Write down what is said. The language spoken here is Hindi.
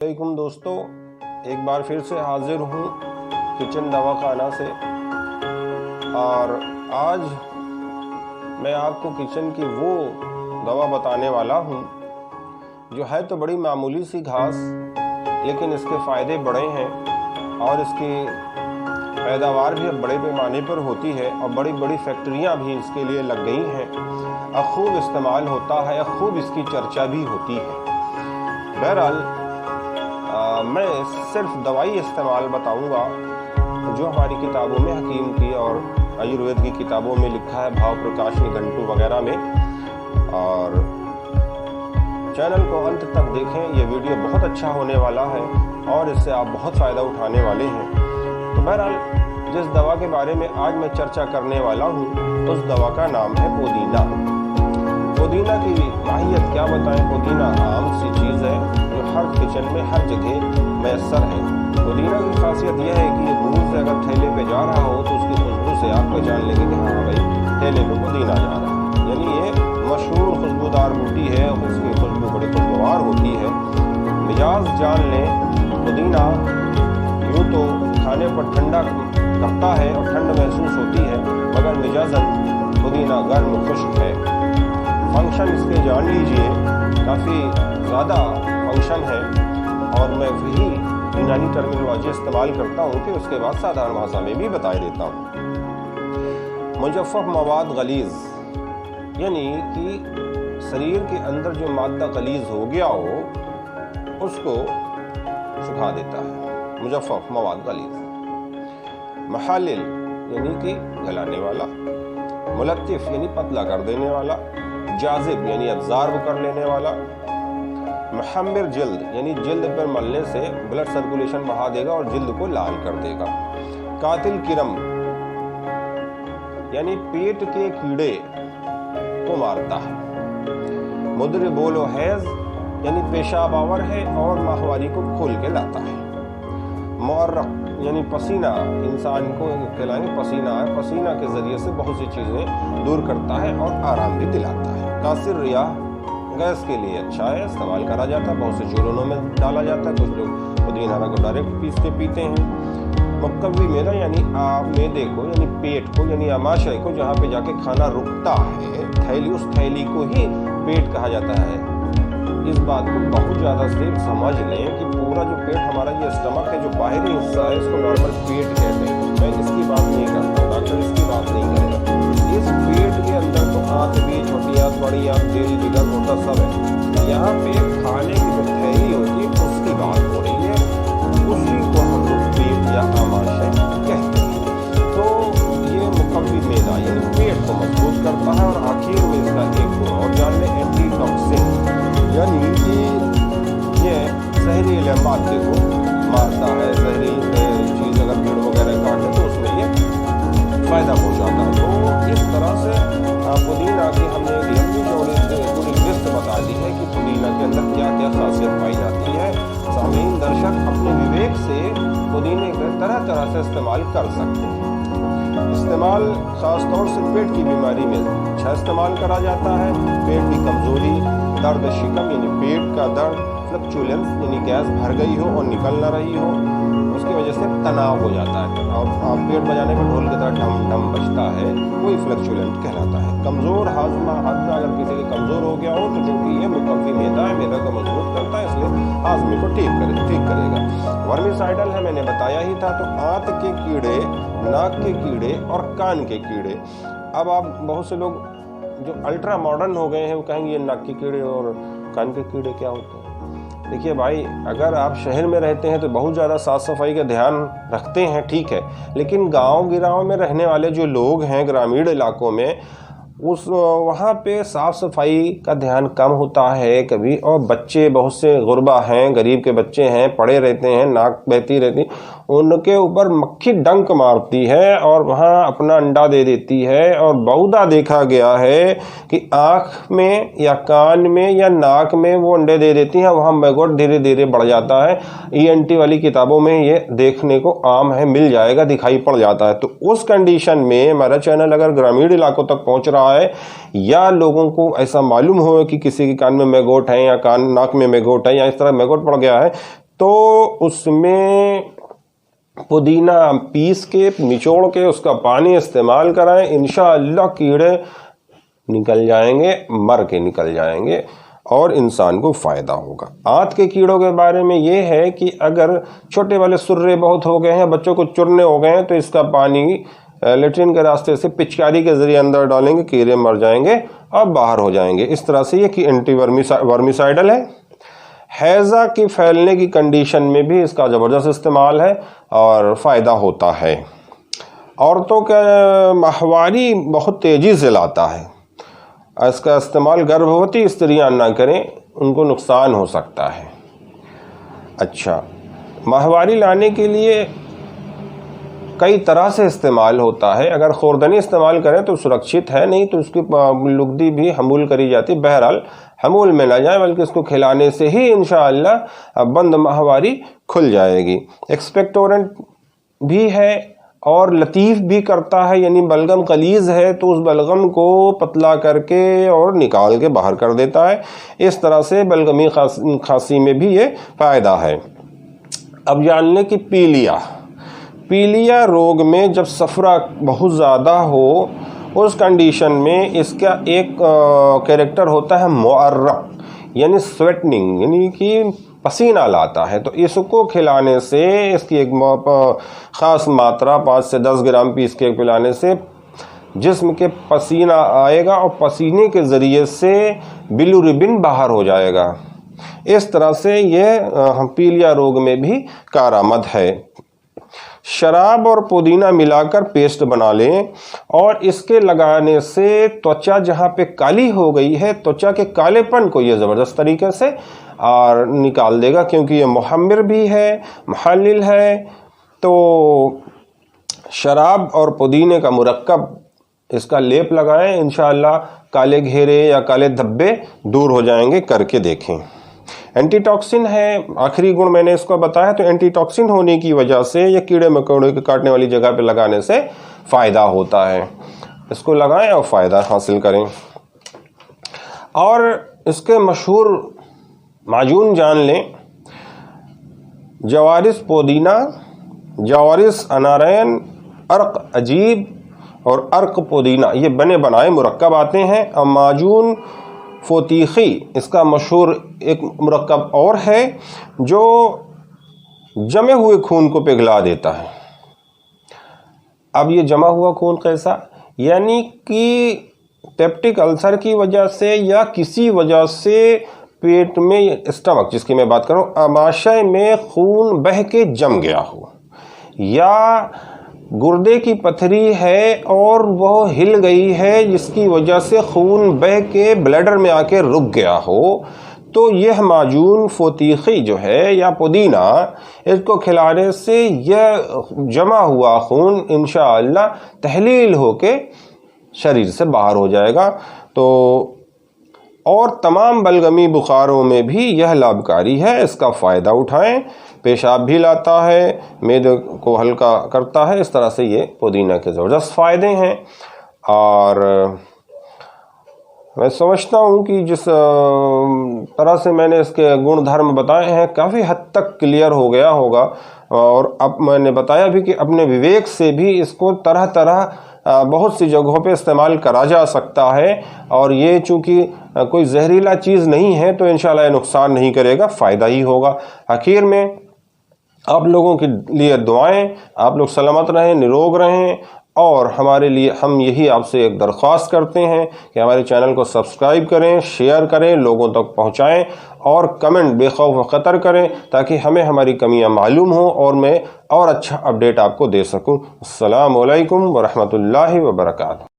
वालेकुम दोस्तों, एक बार फिर से हाजिर हूँ किचन दवाखाना से। और आज मैं आपको किचन की वो दवा बताने वाला हूँ जो है तो बड़ी मामूली सी घास, लेकिन इसके फ़ायदे बड़े हैं और इसकी पैदावार भी अब बड़े पैमाने पर होती है और बड़ी बड़ी फैक्ट्रियाँ भी इसके लिए लग गई हैं और खूब इस्तेमाल होता है, खूब इसकी चर्चा भी होती है। बहरहाल मैं सिर्फ दवाई इस्तेमाल बताऊंगा जो हमारी किताबों में हकीम की और आयुर्वेद की किताबों में लिखा है, भाव प्रकाश निघंटु वगैरह में। और चैनल को अंत तक देखें, ये वीडियो बहुत अच्छा होने वाला है और इससे आप बहुत फ़ायदा उठाने वाले हैं। तो बहरहाल जिस दवा के बारे में आज मैं चर्चा करने वाला हूँ उस दवा का नाम है पुदीना। पुदीना की माहियत क्या बताएं। पुदीना आम सी चीज़ है जो हर किचन में हर जगह मैसर है। पुदीना की खासियत यह है कि ये दूर से अगर ठेले पे जा रहा हो तो उसकी खुशबू से आप पहचान लेंगे कि हाँ भाई ठेले पे पुदीना जा रहा है। यानी ये मशहूर खुशबूदार बूटी है, उसकी खुशबू बड़ी खुशगवार होती है। मिजाज जान लें, पुदीना यूँ तो खाने पर ठंडा करता है और ठंड महसूस होती है, मगर मिजाजन पुदीना गर्म खुश्क है। फंक्शन इसके जान लीजिए, काफ़ी ज़्यादा फंक्शन है और मैं वही यूनानी टर्मिनोलॉजी इस्तेमाल करता हूँ कि उसके बाद साधारण भाषा में भी बता देता हूँ। मुजफ्फफ मवाद गलीज़, यानी कि शरीर के अंदर जो मादा गलीज़ हो गया हो उसको सुखा देता है। मुजफ्फफ मवाद गलीज़। महालिल यानी कि गलाने वाला। मुलत्तिफ यानी पतला कर देने वाला। जाजिब यानी अब्ज़ॉर्ब कर लेने वाला। महम्मिर जिल्द यानी जिल्द पर मलने से ब्लड सर्कुलेशन बढ़ा देगा और जिल्द को लाल कर देगा। कातिल किरम यानी पेट के कीड़े को मारता है। मुद्र बोलो हैज यानी पेशाब आवर है और माहवारी को खोल के लाता है। मुअर्रक यानी पसीना, इंसान को कहलाएंगे पसीना है, पसीना के जरिए से बहुत सी चीज़ें दूर करता है और आराम भी दिलाता है। कासिर रियाह गैस के लिए अच्छा है, इस्तेमाल करा जाता है, बहुत से चूल्हों में डाला जाता है। कुछ लोग पुदीना को डायरेक्ट पीस के पीते हैं। मुक्कवी मेदा यानी मैदे को यानी पेट को यानी आमाशय को, जहाँ पे जाके खाना रुकता है, थैली, उस थैली को ही पेट कहा जाता है। इस बात को बहुत ज़्यादा से समझ लें कि पूरा जो पेट हमारा ये स्टमक है, जो बाहरी हिस्सा है, इसको नॉर्मल पेट कहते हैं। मैं इसकी बात नहीं करता, डॉक्टर इसकी बात नहीं करेगा। इस पेट के अंदर तो आंत भी, छोटी आंत, बड़ी आंत, दिल, जिगर होता सब है। यहाँ पे खाने की जो थैली होती है उसकी बात हो रही है, उसी को हम लोग पेट या आमाशय कहते हैं। तो ये मुकव्वी मैदा यानी पेट को मजबूत करता है। और आखिर में इसका एक गुण और जान लें, एंटीटॉक्सिन यानी कि ये जहरीले मादे को मारता है। जहरीली चीज़ अगर भीड़ वगैरह काटे तो उसमें ये फ़ायदा पहुँचाता है। तो इस तरह से पुदीना की हमने एक लंबी चौड़ी पूरी लिस्ट बता दी है कि पुदीना के अंदर क्या क्या खासियत पाई जाती है। सामीन दर्शक अपने विवेक से पुदीने का तरह तरह से इस्तेमाल कर सकते हैं। इस्तेमाल ख़ासतौर से पेट की बीमारी में अच्छा इस्तेमाल करा जाता है। पेट की कमज़ोरी, दर्द शिकम यानी पेट का दर्द, फ्लक्चुलेंस यानी गैस भर गई हो और निकल ना रही हो, उसकी वजह से तनाव हो जाता है और पेट बजाने में ढोल की तरह ढम ढम बजता है, वही फ्लक्चुलेंट कहलाता है। कमज़ोर हाजमा अगर किसी के कमज़ोर हो गया हो तो क्योंकि ये मुकव्वी मैदा है, मैदा को मजबूत करता है, इसलिए हाजमे को ठीक करेगा। वर्मिसाइडल है, मैंने बताया ही था। तो आंत के कीड़े, नाक के कीड़े और कान के कीड़े। अब आप बहुत से लोग जो अल्ट्रा मॉडर्न हो गए हैं वो कहेंगे ये नाक के कीड़े और कान के कीड़े क्या होते हैं। देखिए भाई, अगर आप शहर में रहते हैं तो बहुत ज़्यादा साफ़ सफाई का ध्यान रखते हैं, ठीक है, लेकिन गांव गिराव में रहने वाले जो लोग हैं ग्रामीण इलाकों में, वहाँ पे साफ़ सफाई का ध्यान कम होता है कभी। और बच्चे बहुत से गुरबा हैं, गरीब के बच्चे हैं, पड़े रहते हैं, नाक बहती रहती, उनके ऊपर मक्खी डंक मारती है और वहाँ अपना अंडा दे देती है। और बहुधा देखा गया है कि आँख में या कान में या नाक में वो अंडे दे देती हैं, वहाँ मैगोट धीरे धीरे बढ़ जाता है। ENT वाली किताबों में ये देखने को आम है, मिल जाएगा, दिखाई पड़ जाता है। तो उस कंडीशन में हमारा चैनल अगर ग्रामीण इलाकों तक पहुँच रहा है या लोगों को ऐसा मालूम हो कि किसी के कान में मैगोट है या नाक में मैगोट है या इस तरह मैगोट पड़ गया है, तो उसमें पुदीना पीस के निचोड़ के उसका पानी इस्तेमाल कराएं, इंशाअल्लाह कीड़े निकल जाएंगे, मर के निकल जाएंगे और इंसान को फ़ायदा होगा। आंत के कीड़ों के बारे में ये है कि अगर छोटे वाले सुर्रे बहुत हो गए हैं, बच्चों को चुरने हो गए हैं, तो इसका पानी लेट्रिन के रास्ते से पिचकारी के ज़रिए अंदर डालेंगे, कीड़े मर जाएंगे और बाहर हो जाएंगे। इस तरह से ये कि एंटी वर्मिसाइडल है। हैज़ा की फैलने की कंडीशन में भी इसका ज़बरदस्त इस्तेमाल है और फ़ायदा होता है। औरतों का माहवारी बहुत तेज़ी से लाता है, इसका इस्तेमाल गर्भवती स्त्रियां ना करें, उनको नुकसान हो सकता है। अच्छा, माहवारी लाने के लिए कई तरह से इस्तेमाल होता है। अगर खुरदनी इस्तेमाल करें तो सुरक्षित है, नहीं तो उसकी लुगदी भी हमूल करी जाती। बहरहाल हमूल में ना जाए, बल्कि इसको खिलाने से ही इंशाअल्लाह बंद माहवारी खुल जाएगी। एक्सपेक्टोरेंट भी है और लतीफ़ भी करता है, यानी बलगम कलीज़ है तो उस बलगम को पतला करके और निकाल के बाहर कर देता है। इस तरह से बलगमी खांसी में भी ये फ़ायदा है। अब जान लें कि पीलिया रोग में जब सफ़रा बहुत ज़्यादा हो, उस कंडीशन में इसका एक कैरेक्टर होता है मुअर्रक़, यानी स्वेटनिंग, यानी कि पसीना लाता है। तो इसको खिलाने से, इसकी एक ख़ास मात्रा 5 से 10 ग्राम पीस के पिलाने से जिस्म के पसीना आएगा और पसीने के ज़रिए से बिलिरुबिन बाहर हो जाएगा। इस तरह से ये पीलिया रोग में भी कारआमद है। शराब और पुदीना मिलाकर पेस्ट बना लें और इसके लगाने से त्वचा जहाँ पे काली हो गई है, त्वचा के कालेपन को ये ज़बरदस्त तरीके से और निकाल देगा, क्योंकि ये मुहम्मिर भी है, मुहल्लिल है। तो शराब और पुदीने का मुरक्कब, इसका लेप लगाएं, इंशाअल्लाह काले घेरे या काले धब्बे दूर हो जाएंगे। करके देखें। एंटीटॉक्सिन है, आखिरी गुण मैंने इसको बताया। तो एंटीटॉक्सिन होने की वजह से ये कीड़े मकोड़े के काटने वाली जगह पे लगाने से फ़ायदा होता है। इसको लगाएं और फ़ायदा हासिल करें। और इसके मशहूर माजून जान लें। जवारिस पुदीना, जवारिस अनारैन, अर्क अजीब और अर्क पुदीना, ये बने बनाए मुरक्कब आते हैं। और माजून फोतीखी, इसका मशहूर एक मुरक्कब और है जो जमे हुए खून को पिघला देता है। अब ये जमा हुआ खून कैसा, यानी कि पेप्टिक अल्सर की वजह से या किसी वजह से पेट में, स्टमक जिसकी मैं बात कर रहा हूँ, आमाशय में खून बह के जम गया हो, या गुर्दे की पथरी है और वह हिल गई है जिसकी वजह से खून बह के ब्लैडर में आके रुक गया हो, तो यह माजून फोतीखी जो है या पुदीना, इसको खिलाने से यह जमा हुआ खून इंशाअल्लाह तहलील होके शरीर से बाहर हो जाएगा। तो और तमाम बलगमी बुखारों में भी यह लाभकारी है, इसका फ़ायदा उठाएं। पेशाब भी लाता है, मैदे को हल्का करता है। इस तरह से ये पुदीना के ज़बरदस्त फ़ायदे हैं। और मैं समझता हूँ कि जिस तरह से मैंने इसके गुण धर्म बताए हैं, काफ़ी हद तक क्लियर हो गया होगा। और अब मैंने बताया भी कि अपने विवेक से भी इसको तरह तरह बहुत सी जगहों पे इस्तेमाल करा जा सकता है। और ये चूँकि कोई जहरीला चीज़ नहीं है तो इंशाअल्लाह ये नुकसान नहीं करेगा, फ़ायदा ही होगा। आखिर में आप लोगों के लिए दुआएं, आप लोग सलामत रहें, निरोग रहें। और हमारे लिए हम यही आपसे एक दरख्वास्त करते हैं कि हमारे चैनल को सब्सक्राइब करें, शेयर करें, लोगों तक पहुंचाएं और कमेंट बेखौफ व ख़तर करें, ताकि हमें हमारी कमियां मालूम हों और मैं और अच्छा अपडेट आपको दे सकूं। अस्सलामु अलैकुम व रहमतुल्लाहि व बरकातहू।